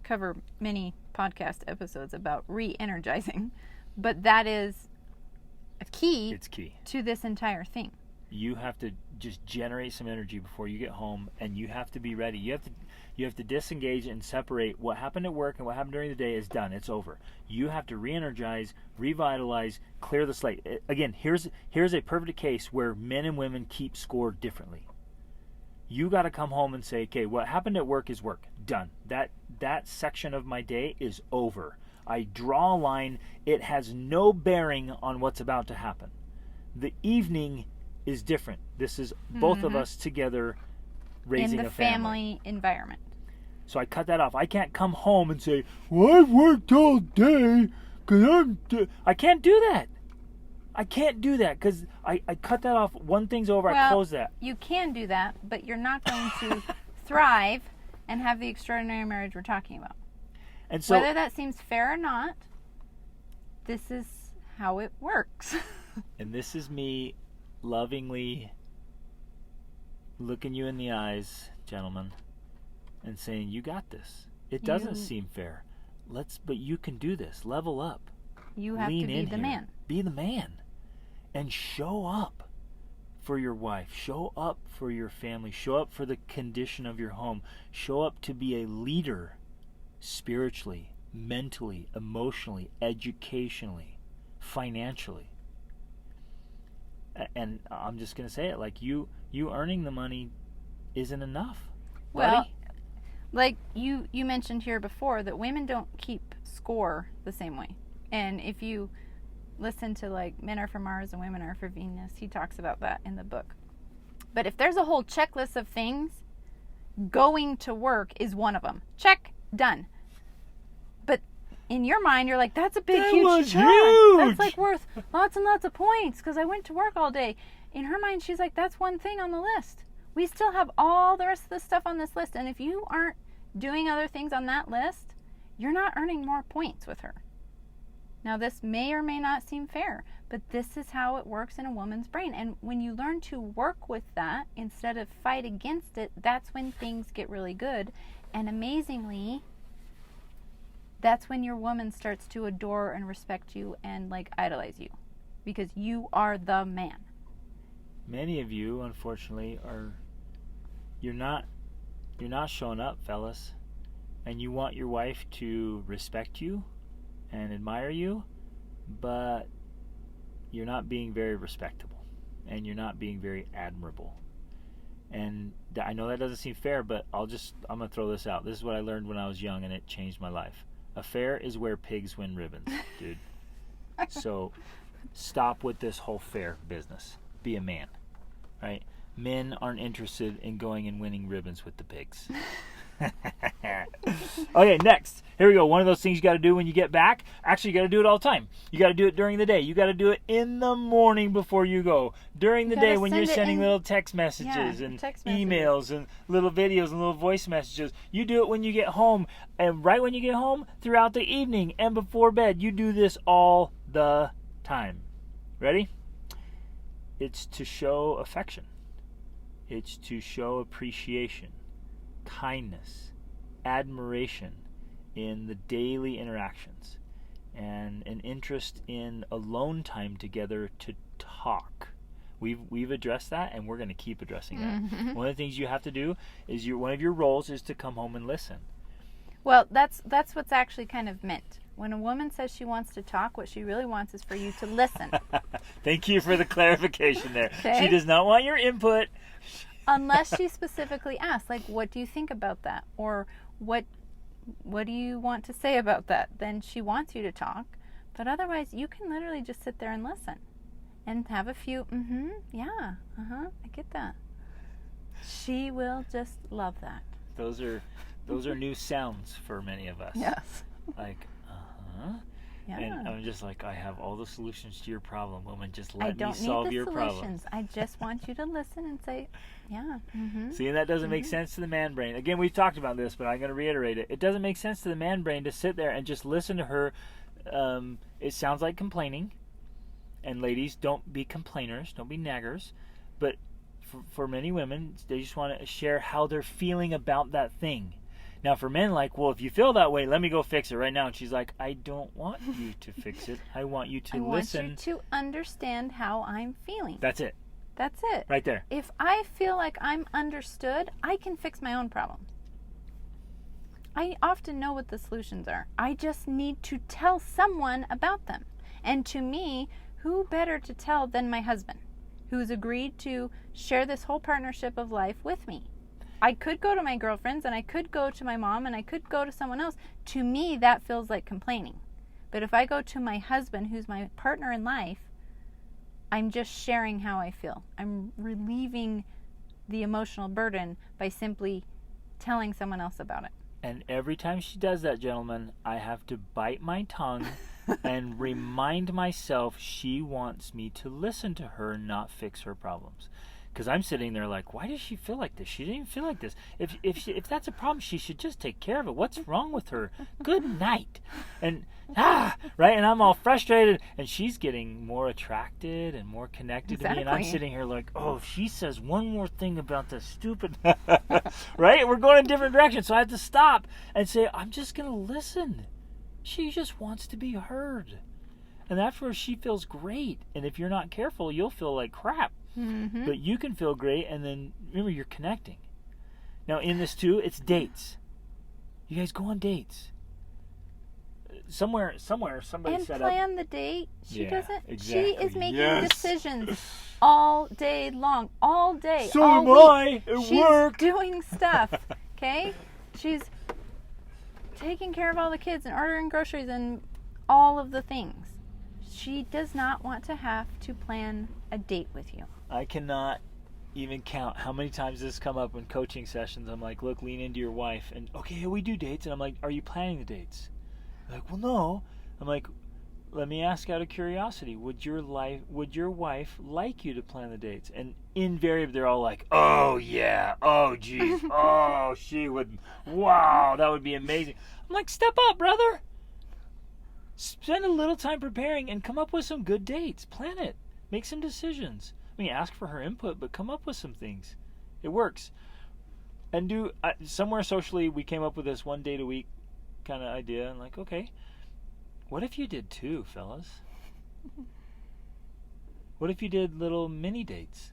cover many podcast episodes about re-energizing. But that is a key. It's key to this entire thing. You have to just generate some energy before you get home, and you have to be ready. You have to disengage and separate what happened at work and what happened during the day is done. It's over. You have to re-energize, revitalize, clear the slate. Again, here's a perfect case where men and women keep score differently. You got to come home and say, okay, what happened at work is work. Done. That section of my day is over. I draw a line. It has no bearing on what's about to happen. The evening is different. This is both of us together raising a family. In the family environment. So I cut that off. I can't come home and say, well, I've worked all day because I can't do that. I can't do that because I cut that off. One thing's over, I close that. You can do that, but you're not going to thrive and have the extraordinary marriage we're talking about. And so, whether that seems fair or not, this is how it works. And this is me lovingly looking you in the eyes, gentlemen, and saying, you got this. It doesn't seem fair. But you can do this. Level up. You have to be the man. Be the man. And show up for your wife. Show up for your family. Show up for the condition of your home. Show up to be a leader spiritually, mentally, emotionally, educationally, financially. And I'm just going to say it, like, you earning the money isn't enough, buddy. Well, like you mentioned here before, that women don't keep score the same way. And if you listen to, like, Men Are from Mars and Women Are for Venus, he talks about that in the book. But if there's a whole checklist of things, going to work is one of them. Check, done. But in your mind, you're like, that's a big, huge challenge. That's, like, worth lots and lots of points because I went to work all day. In her mind, she's like, that's one thing on the list. We still have all the rest of the stuff on this list. And if you aren't doing other things on that list, you're not earning more points with her. Now, this may or may not seem fair, but this is how it works in a woman's brain. And when you learn to work with that instead of fight against it, that's when things get really good. And amazingly, that's when your woman starts to adore and respect you and, like, idolize you, because you are the man. Many of you, unfortunately, you're not showing up, fellas, and you want your wife to respect you and admire you, but you're not being very respectable, and you're not being very admirable. And I know that doesn't seem fair, but I'm going to throw this out. This is what I learned when I was young, and it changed my life. A fair is where pigs win ribbons, dude. So stop with this whole fair business. Be a man. right? Men aren't interested in going and winning ribbons with the pigs. Okay, next. Here we go. One of those things you got to do when you get back. Actually, you got to do it all the time. You got to do it during the day. You got to do it in the morning before you go. During the day when you're sending little text messages and emails and little videos and little voice messages. You do it when you get home. And right when you get home, throughout the evening and before bed. You do this all the time. Ready? It's to show affection. It's to show appreciation, kindness, admiration in the daily interactions, and an interest in alone time together to talk. We've addressed that, and we're going to keep addressing that. Mm-hmm. One of the things you have to do is one of your roles is to come home and listen. Well, that's what's actually kind of meant. When a woman says she wants to talk, what she really wants is for you to listen. Thank you for the clarification there. Okay. She does not want your input. Unless she specifically asks, like, what do you think about that? Or what do you want to say about that? Then she wants you to talk. But otherwise, you can literally just sit there and listen. And have a few, yeah, I get that. She will just love that. Those are new sounds for many of us. Yes. Like, yeah. And I'm just like, I have all the solutions to your problem, woman. Just let me solve your problem. I just want you to listen and say, yeah. See, and that doesn't make sense to the man brain. Again, we've talked about this, but I'm going to reiterate it. It doesn't make sense to the man brain to sit there and just listen to her. It sounds like complaining. And ladies, don't be complainers. Don't be naggers. But for many women, they just want to share how they're feeling about that thing. Now, for men, like, well, if you feel that way, let me go fix it right now. And she's like, I don't want you to fix it. I want you to listen. I want you to understand how I'm feeling. That's it. That's it. Right there. If I feel like I'm understood, I can fix my own problems. I often know what the solutions are. I just need to tell someone about them. And to me, who better to tell than my husband, who's agreed to share this whole partnership of life with me? I could go to my girlfriends, and I could go to my mom, and I could go to someone else. To me, that feels like complaining. But if I go to my husband, who's my partner in life, I'm just sharing how I feel. I'm relieving the emotional burden by simply telling someone else about it. And every time she does that, gentlemen, I have to bite my tongue and remind myself she wants me to listen to her, not fix her problems. Because I'm sitting there like, why does she feel like this? She didn't feel like this. If that's a problem, she should just take care of it. What's wrong with her? Good night. And right? And I'm all frustrated. And she's getting more attracted and more connected to me. And I'm sitting here like, oh, if she says one more thing about this stupid, right? We're going in different directions. So I have to stop and say, I'm just going to listen. She just wants to be heard. And that's where she feels great. And if you're not careful, you'll feel like crap. Mm-hmm. But you can feel great, and then remember, you're connecting. Now, in this too, it's dates. You guys go on dates. Somewhere, somebody and set plan the date. She doesn't. Exactly. She is making decisions all day long, all day. So all am week. I at She's work. Doing stuff. Okay, she's taking care of all the kids and ordering groceries and all of the things. She does not want to have to plan a date with you. I cannot even count how many times this has come up in coaching sessions. I'm like, look, lean into your wife. And, okay, we do dates. And I'm like, are you planning the dates? They're like, well, no. I'm like, let me ask out of curiosity. Would your wife like you to plan the dates? And invariably, they're all like, oh, yeah. Oh, geez. Oh, she would. Wow, that would be amazing. I'm like, step up, brother. Spend a little time preparing and come up with some good dates. Plan it. Make some decisions. I mean, ask for her input, but come up with some things. It works. And somewhere socially, we came up with this 1 date a week kind of idea. And like, okay, what if you did 2, fellas? What if you did little mini dates?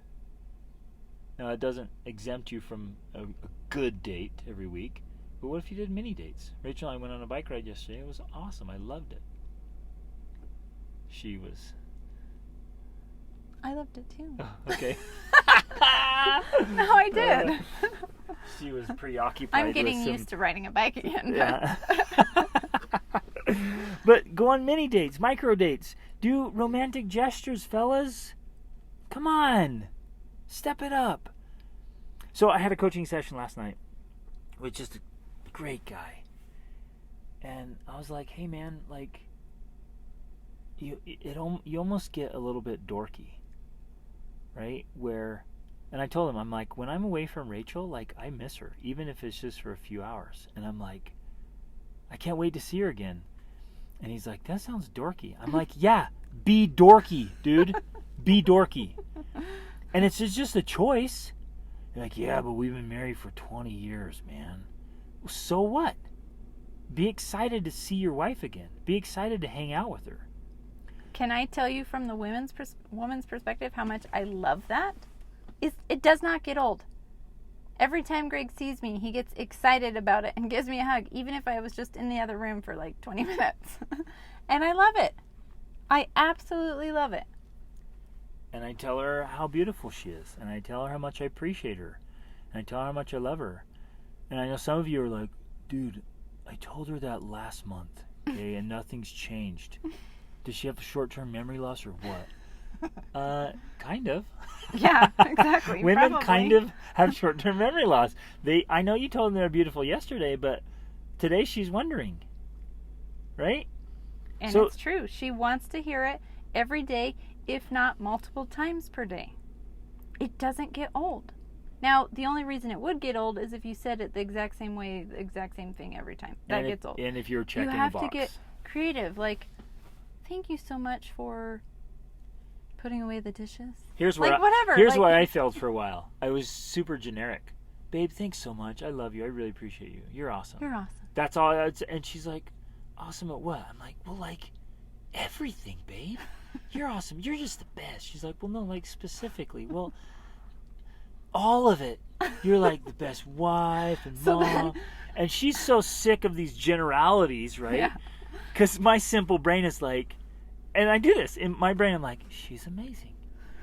Now, it doesn't exempt you from a good date every week. But what if you did mini dates? Rachel and I went on a bike ride yesterday. It was awesome. I loved it. She was... I loved it too. Oh, okay. No, I did. She was preoccupied. I'm getting used to riding a bike again. Yeah. But go on mini dates, micro dates. Do romantic gestures, fellas. Come on. Step it up. So I had a coaching session last night with just a great guy. And I was like, hey man, like, you almost get a little bit dorky, right? And I told him, I'm like, when I'm away from Rachel, like, I miss her, even if it's just for a few hours. And I'm like, I can't wait to see her again. And he's like, that sounds dorky. I'm like, yeah, be dorky, dude. Be dorky. And it's just a choice. You're like, yeah, but we've been married for 20 years, man. So what? Be excited to see your wife again. Be excited to hang out with her. Can I tell you from the woman's perspective how much I love that? It does not get old. Every time Greg sees me, he gets excited about it and gives me a hug, even if I was just in the other room for like 20 minutes. And I love it. I absolutely love it. And I tell her how beautiful she is. And I tell her how much I appreciate her. And I tell her how much I love her. And I know some of you are like, dude, I told her that last month, okay, and nothing's changed. Does she have a short-term memory loss or what? Kind of. Yeah, exactly. Women probably. kind of have short-term memory loss. I know you told them they're beautiful yesterday, but today she's wondering, right? And So- it's true. She wants to hear it every day, if not multiple times per day. It doesn't get old. Now, the only reason it would get old is if you said it the exact same way, the exact same thing every time. That gets old. And if you're checking You the have box. to get creative. Like, thank you so much for putting away the dishes. Here's where like, whatever. Here's like, where I failed for a while. I was super generic. Babe, thanks so much. I love you. I really appreciate you. You're awesome. You're awesome. That's all. And she's like, awesome at what? I'm like, well, like, everything, babe. You're awesome. You're just the best. She's like, well, no, like, specifically. Well, all of it. You're like the best wife and mom. And she's so sick of these generalities, right? Yeah. Because my simple brain is like, and I do this. In my brain, I'm like, she's amazing.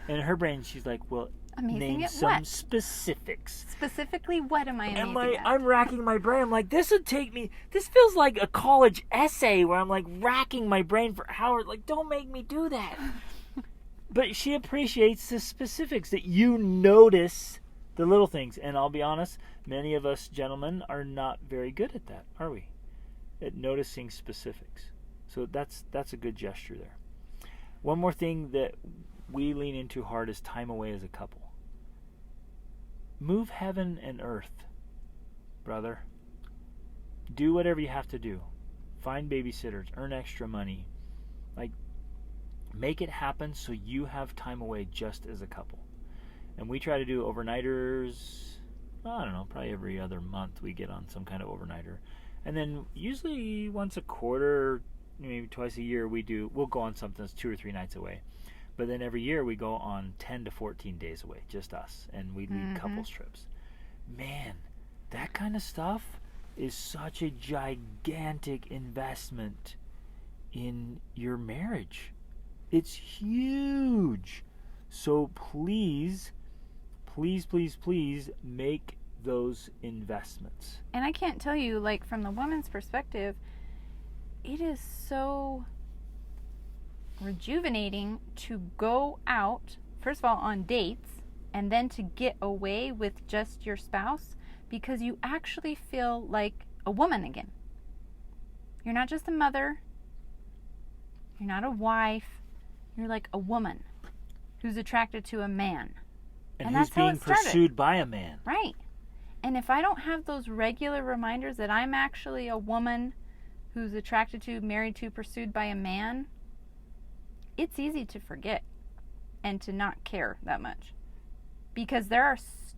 And in her brain, she's like, well, Amazing name at some what? specifics. Specifically, what am I amazing And at? I'm racking my brain. I'm like, this feels like a college essay where I'm like racking my brain for hours. Like, don't make me do that. But she appreciates the specifics, that you notice the little things. And I'll be honest, many of us gentlemen are not very good at that, are we? At noticing specifics. So that's a good gesture there. One more thing that we lean into hard is time away as a couple. Move heaven and earth, brother. Do whatever you have to do. Find babysitters, earn extra money. Like, make it happen so you have time away just as a couple. And we try to do overnighters, I don't know, probably every other month we get on some kind of overnighter. And then usually once a quarter, maybe twice a year, we'll go on something that's 2 or 3 nights away. But then every year we go on 10 to 14 days away, just us, and we lead couples trips. Man, that kind of stuff is such a gigantic investment in your marriage. It's huge. So please, please, please, please make those investments. And I can't tell you, like, from the woman's perspective, it is so rejuvenating to go out, first of all, on dates, and then to get away with just your spouse, because you actually feel like a woman again. You're not just a mother. You're not a wife. You're like a woman who's attracted to a man. And And who's that's how being it started. pursued by a man. Right. And if I don't have those regular reminders that I'm actually a woman who's attracted to, married to, pursued by a man, it's easy to forget and to not care that much. Because there are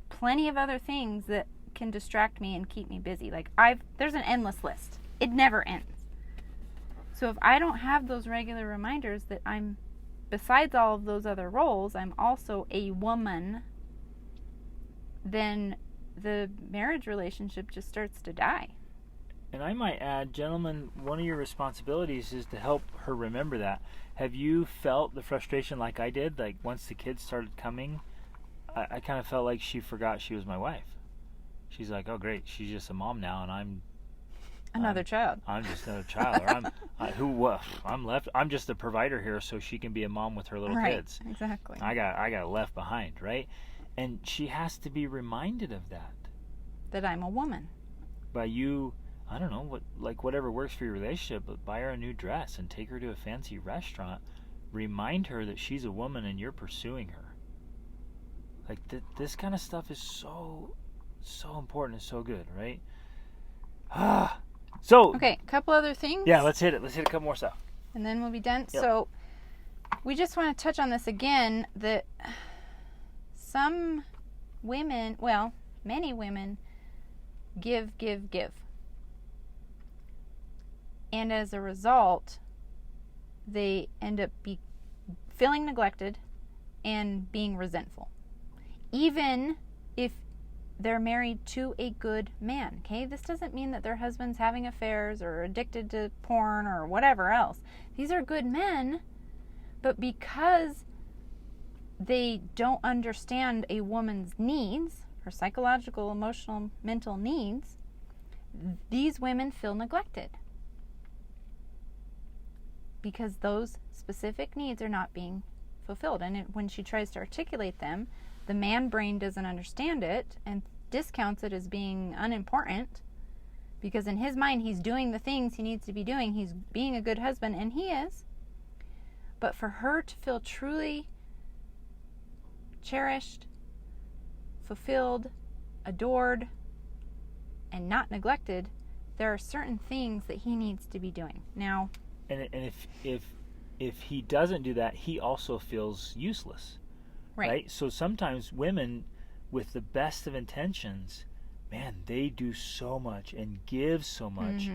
plenty of other things that can distract me and keep me busy. Like, there's an endless list. It never ends. So if I don't have those regular reminders that I'm, besides all of those other roles, I'm also a woman, then the marriage relationship just starts to die. And I might add, gentlemen, one of your responsibilities is to help her remember that. Have you felt the frustration like I did? Like, once the kids started coming, I kind of felt like she forgot she was my wife. She's like, oh, great, she's just a mom now, and I'm Another child. I'm just another child. Or I'm just a provider here, so she can be a mom with her little Right, kids. exactly. I got left behind, right? And she has to be reminded of that. That I'm a woman. By you, I don't know, whatever works for your relationship, but buy her a new dress and take her to a fancy restaurant. Remind her that she's a woman and you're pursuing her. Like, this kind of stuff is so important and so good, right? So... Okay, a couple other things. Yeah, let's hit it. Let's hit a couple more stuff. And then we'll be done. Yep. So, we just want to touch on this again, that some women, well, many women, give. And as a result, they end up feeling neglected and being resentful. Even if they're married to a good man, okay? This doesn't mean that their husband's having affairs or addicted to porn or whatever else. These are good men, but because they don't understand a woman's needs, her psychological, emotional, mental needs, these women feel neglected because those specific needs are not being fulfilled. And when she tries to articulate them, the man brain doesn't understand it and discounts it as being unimportant, because in his mind he's doing the things he needs to be doing. He's being a good husband, and he is. But for her to feel truly cherished, fulfilled, adored, and not neglected, there are certain things that he needs to be doing. Now, and if he doesn't do that, he also feels useless. Right? So sometimes women with the best of intentions, man, they do so much and give so much,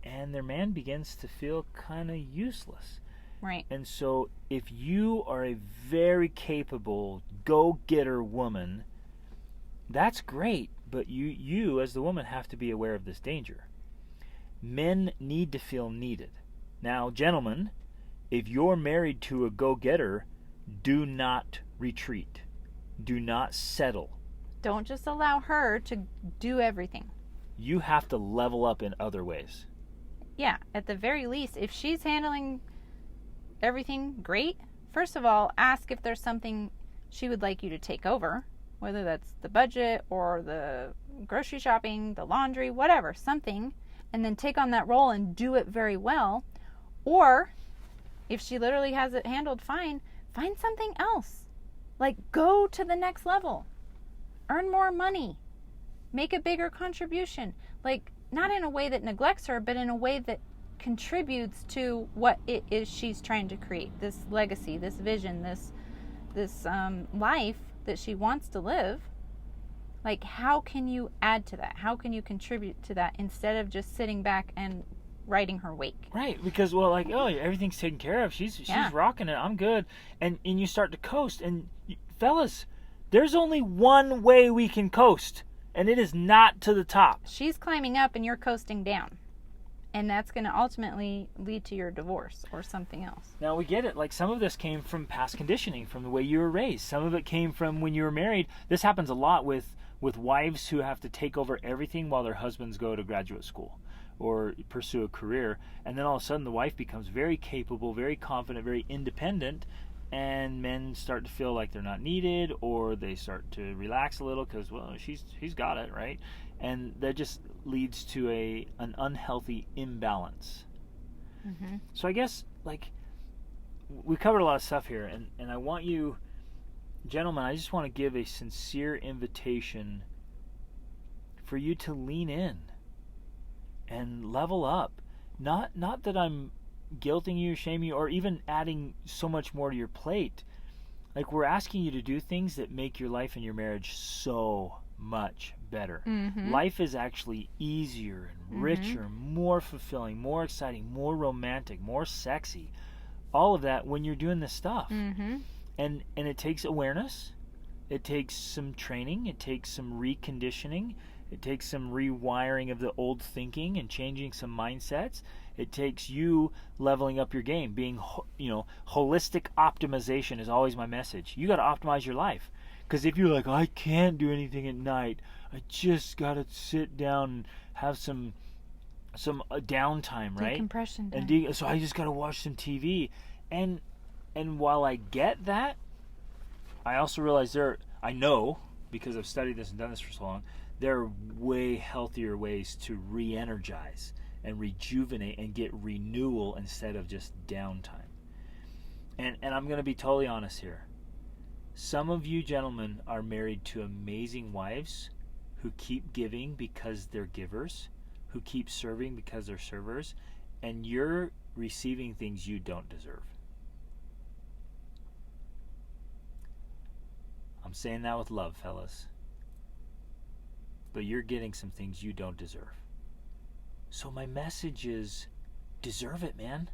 and their man begins to feel kind of useless. Right. And so if you are a very capable go-getter woman, that's great, but you as the woman have to be aware of this danger. Men need to feel needed. Now, gentlemen, if you're married to a go-getter, do not retreat. Do not settle. Don't just allow her to do everything. You have to level up in other ways. Yeah, at the very least, if she's handling everything great, first of all, ask if there's something she would like you to take over, whether that's the budget or the grocery shopping, the laundry, whatever, something, and then take on that role and do it very well. Or if she literally has it handled fine, find something else. Like, go to the next level. Earn more money. Make a bigger contribution. Like, not in a way that neglects her, but in a way that contributes to what it is she's trying to create. This legacy, this vision, this life that she wants to live. Like, how can you add to that? How can you contribute to that instead of just sitting back and riding her wake? Right, because, well, like, oh, everything's taken care of. She's rocking it. I'm good. And you start to coast. And fellas, there's only one way we can coast, and it is not to the top. She's climbing up and you're coasting down. And that's going to ultimately lead to your divorce or something else. Now, we get it. Like, some of this came from past conditioning, from the way you were raised. Some of it came from when you were married. This happens a lot with wives who have to take over everything while their husbands go to graduate school or pursue a career. And then all of a sudden the wife becomes very capable, very confident, very independent, and men start to feel like they're not needed, or they start to relax a little because, well, she's got it, right? And that just leads to an unhealthy imbalance. Mm-hmm. So I guess, like, we covered a lot of stuff here, and I want you, gentlemen, I just want to give a sincere invitation for you to lean in and level up. Not that I'm guilting you, shaming you, or even adding so much more to your plate. Like, we're asking you to do things that make your life and your marriage so much better. Mm-hmm. Life is actually easier and richer, more fulfilling, more exciting, more romantic, more sexy. All of that when you're doing this stuff. Mm-hmm. And it takes awareness. It takes some training. It takes some reconditioning. It takes some rewiring of the old thinking and changing some mindsets. It takes you leveling up your game. Being, holistic optimization is always my message. You got to optimize your life. Because if you're like, I can't do anything at night, I just got to sit down and have some downtime, right? Decompression time. So I just got to watch some TV. And while I get that, I also realize I know because I've studied this and done this for so long, there are way healthier ways to re-energize and rejuvenate and get renewal instead of just downtime. And I'm going to be totally honest here. Some of you gentlemen are married to amazing wives who keep giving because they're givers, who keep serving because they're servers, and you're receiving things you don't deserve. I'm saying that with love, fellas. But you're getting some things you don't deserve. So my message is, deserve it, man.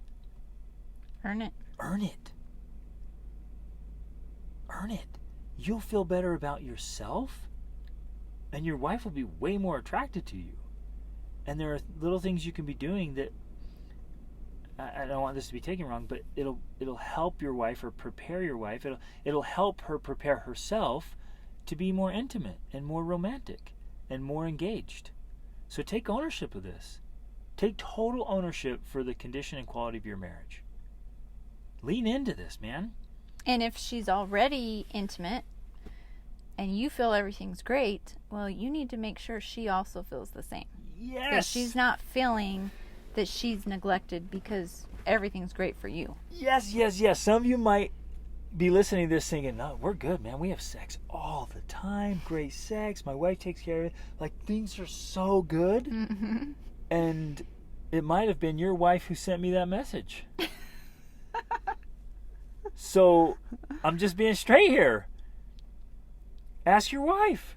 Earn it. Earn it. Earn it. You'll feel better about yourself, and your wife will be way more attracted to you. And there are little things you can be doing that, I don't want this to be taken wrong, but it'll help your wife or prepare your wife. It'll help her prepare herself to be more intimate and more romantic and more engaged. So take ownership of this. Take total ownership for the condition and quality of your marriage. Lean into this, man. And if she's already intimate and you feel everything's great, well, you need to make sure she also feels the same. Yes. That she's not feeling that she's neglected because everything's great for you. Yes. Some of you might be listening to this thinking, no, we're good, man. We have sex all the time. Great sex. My wife takes care of it. Like, things are so good. Mm-hmm. And it might have been your wife who sent me that message. So I'm just being straight here. Ask your wife.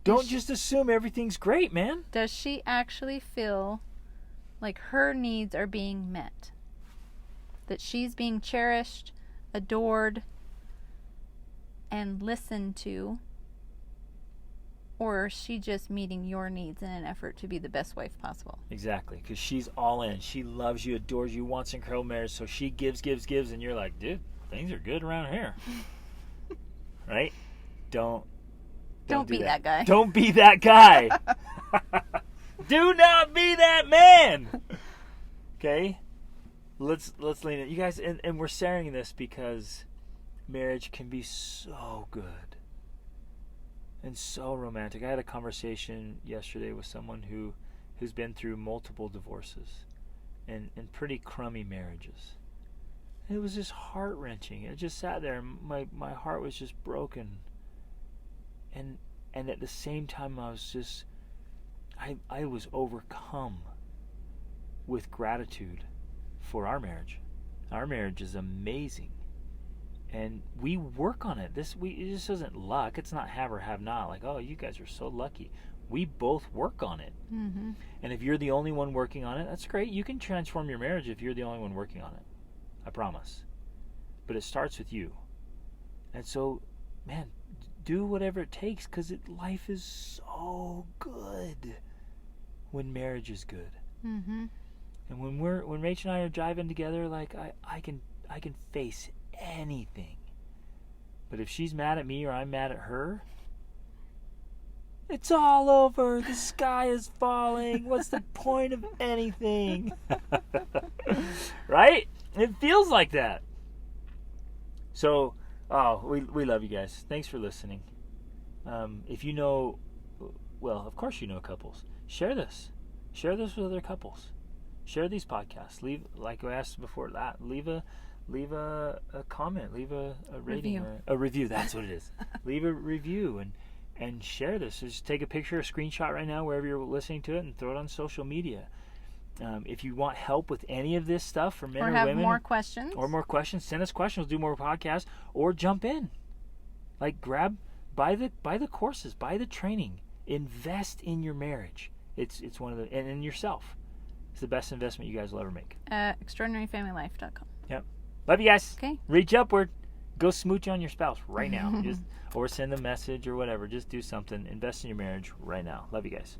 Don't just assume everything's great, man. Does she actually feel like her needs are being met? That she's being cherished, adored, and listened to? Or is she just meeting your needs in an effort to be the best wife possible? Exactly, because she's all in. She loves you, adores you, wants an incredible marriage, so she gives, and you're like, dude, things are good around here. Right? Don't be that guy. Don't be that guy. Do not be that man. Okay? Let's lean in. You guys, and we're sharing this because marriage can be so good and so romantic. I had a conversation yesterday with someone who's been through multiple divorces and pretty crummy marriages. It was just heart-wrenching. I just sat there and my heart was just broken. And at the same time I was overcome with gratitude for our marriage. Our marriage is amazing. And we work on it. It just isn't luck. It's not have or have not. Like, oh, you guys are so lucky. We both work on it. Mm-hmm. And if you're the only one working on it, that's great. You can transform your marriage if you're the only one working on it. I promise. But it starts with you. And so, man, do whatever it takes, because life is so good when marriage is good. Mm-hmm. And when Rach and I are jiving together, like I can face anything. But if she's mad at me or I'm mad at her, it's all over. The sky is falling. What's the point of anything? Right? It feels like that. So, we love you guys. Thanks for listening. If you know, well, of course you know couples. Share this. Share this with other couples. Share these podcasts. Leave, like I asked before that, leave a comment, leave a rating, Review. or a review. That's what it is. Leave a review and share this. So just take a picture, a screenshot right now, wherever you're listening to it, and throw it on social media. If you want help with any of this stuff for men or women, or have more questions, send us questions. Do more podcasts, or jump in. Like, buy the courses, buy the training, invest in your marriage. It's one of the, and in yourself. It's the best investment you guys will ever make. extraordinaryfamilylife.com. Yep. Love you guys. Okay. Reach upward. Go smooch on your spouse right now. Or send a message or whatever. Just do something. Invest in your marriage right now. Love you guys.